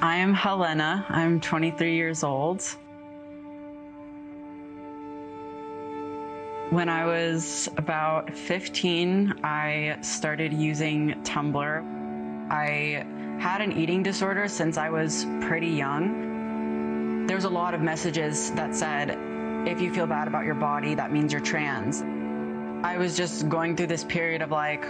I am Helena. I'm 23 years old. When I was about 15, I started using Tumblr. I had an eating disorder since I was pretty young. There's a lot of messages that said, if you feel bad about your body, that means you're trans. I was just going through this period of like,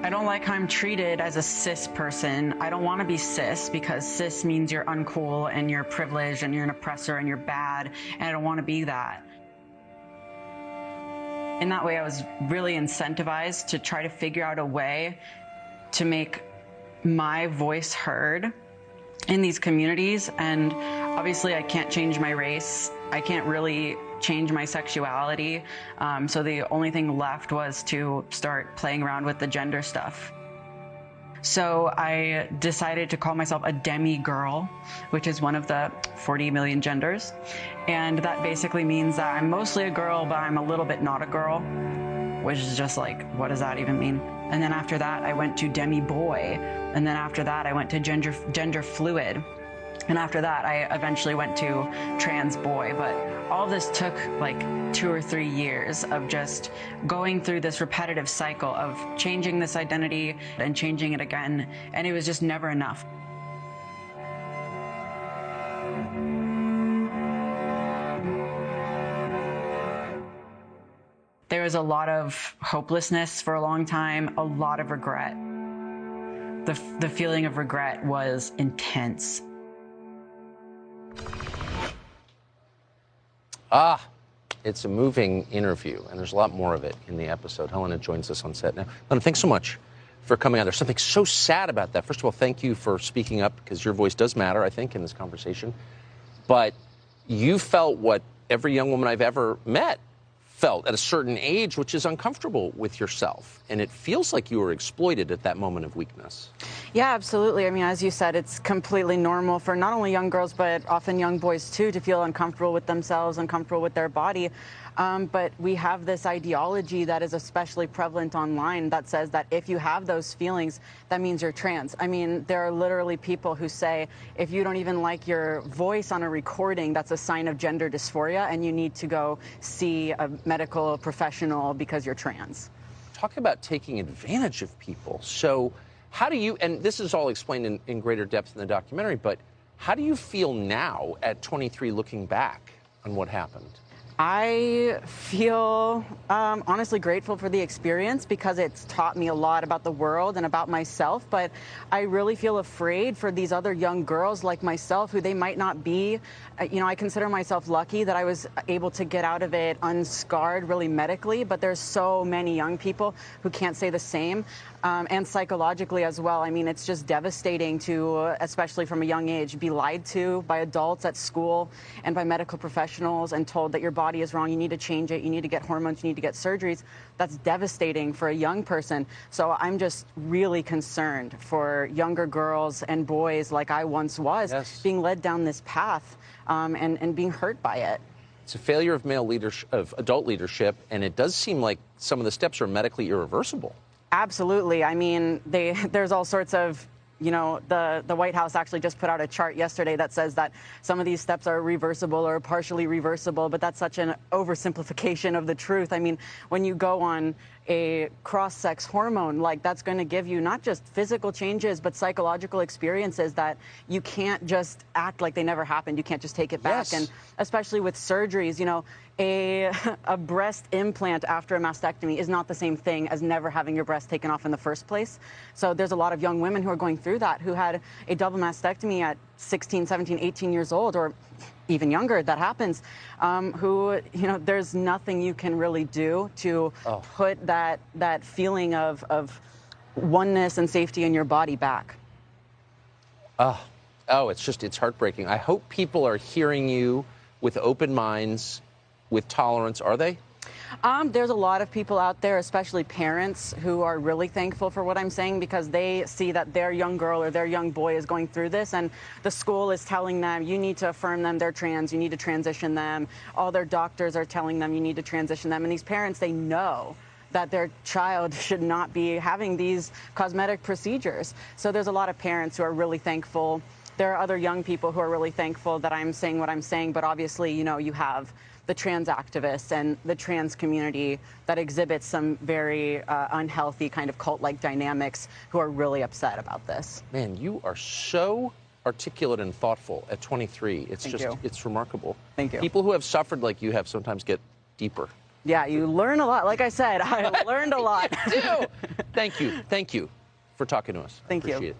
I don't like how I'm treated as a cis person. I don't want to be cis because cis means you're uncool and you're privileged and you're an oppressor and you're bad, and I don't want to be that. In that way, I was really incentivized to try to figure out a way to make my voice heard in these communities. And obviously I can't change my race. I can't really change my sexuality. So the only thing left was to start playing around with the gender stuff. So I decided to call myself a demi-girl, which is one of the 40 million genders. And that basically means that I'm mostly a girl, but I'm a little bit not a girl, which is just like, what does that even mean? And then after that, I went to demi-boy. And then after that, I went to gender fluid. And after that, I eventually went to trans boy. But all of this took like 2 or 3 years of just going through this repetitive cycle of changing this identity and changing it again. And it was just never enough. There was a lot of hopelessness for a long time, a lot of regret. The feeling of regret was intense. It's a moving interview, and there's a lot more of it in the episode. Helena joins us on set now. Helena, thanks so much for coming on. There's something so sad about that. First of all, thank you for speaking up, because your voice does matter, I think, in this conversation. But you felt what every young woman I've ever met felt at a certain age, which is uncomfortable with yourself. And it feels like you were exploited at that moment of weakness. Yeah, absolutely. I mean, as you said, it's completely normal for not only young girls, but often young boys too, to feel uncomfortable with themselves, uncomfortable with their body. But we have this ideology that is especially prevalent online that says that if you have those feelings, that means you're trans. I mean, there are literally people who say, if you don't even like your voice on a recording, that's a sign of gender dysphoria, and you need to go see a medical professional because you're trans. Talk about taking advantage of people. So how do you, and this is all explained in greater depth in the documentary, but how do you feel now at 23 looking back on what happened? I feel honestly grateful for the experience because it's taught me a lot about the world and about myself, but I really feel afraid for these other young girls like myself who they might not be. You know, I consider myself lucky that I was able to get out of it unscarred really medically, but there's so many young people who can't say the same. And psychologically as well. I mean, it's just devastating to, especially from a young age, be lied to by adults at school and by medical professionals and told that your body is wrong, you need to change it, you need to get hormones, you need to get surgeries. That's devastating for a young person. So I'm just really concerned for younger girls and boys like I once was, yes, being led down this path and being hurt by it. It's a failure of male leadership, of adult leadership, and it does seem like some of the steps are medically irreversible. Absolutely. I mean, there's all sorts of, you know, the White House actually just put out a chart yesterday that says that some of these steps are reversible or partially reversible, but that's such an oversimplification of the truth. I mean, when you go on a cross-sex hormone, like that's going to give you not just physical changes, but psychological experiences that you can't just act like they never happened. You can't just take it back. Yes. And especially with surgeries, you know, a breast implant after a mastectomy is not the same thing as never having your breast taken off in the first place. So there's a lot of young women who are going through that, who had a double mastectomy at 16, 17, 18 years old, or even younger, that happens, who, you know, there's nothing you can really do to put that feeling of oneness and safety in your body back. It's heartbreaking. I hope people are hearing you with open minds, with tolerance. Are they? There's a lot of people out there, especially parents, who are really thankful for what I'm saying because they see that their young girl or their young boy is going through this, and the school is telling them, you need to affirm them, they're trans, you need to transition them. All their doctors are telling them you need to transition them. And these parents, they know that their child should not be having these cosmetic procedures. So there's a lot of parents who are really thankful there are other young people who are really thankful that I'm saying what I'm saying, but obviously, you know, you have the trans activists and the trans community that exhibits some very unhealthy kind of cult-like dynamics who are really upset about this. Man, you are so articulate and thoughtful at 23. It's it's remarkable. Thank you. People who have suffered like you have sometimes get deeper. Yeah, you learn a lot. Like I said, I learned a lot. You do. Thank you. Thank you for talking to us. Thank you. Appreciate it.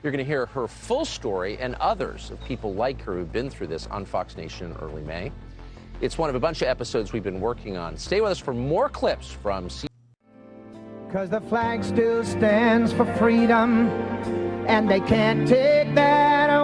You're going to hear her full story and others of people like her who've been through this on Fox Nation in early May. It's one of a bunch of episodes we've been working on. Stay with us for more clips from... Because the flag still stands for freedom, and they can't take that away.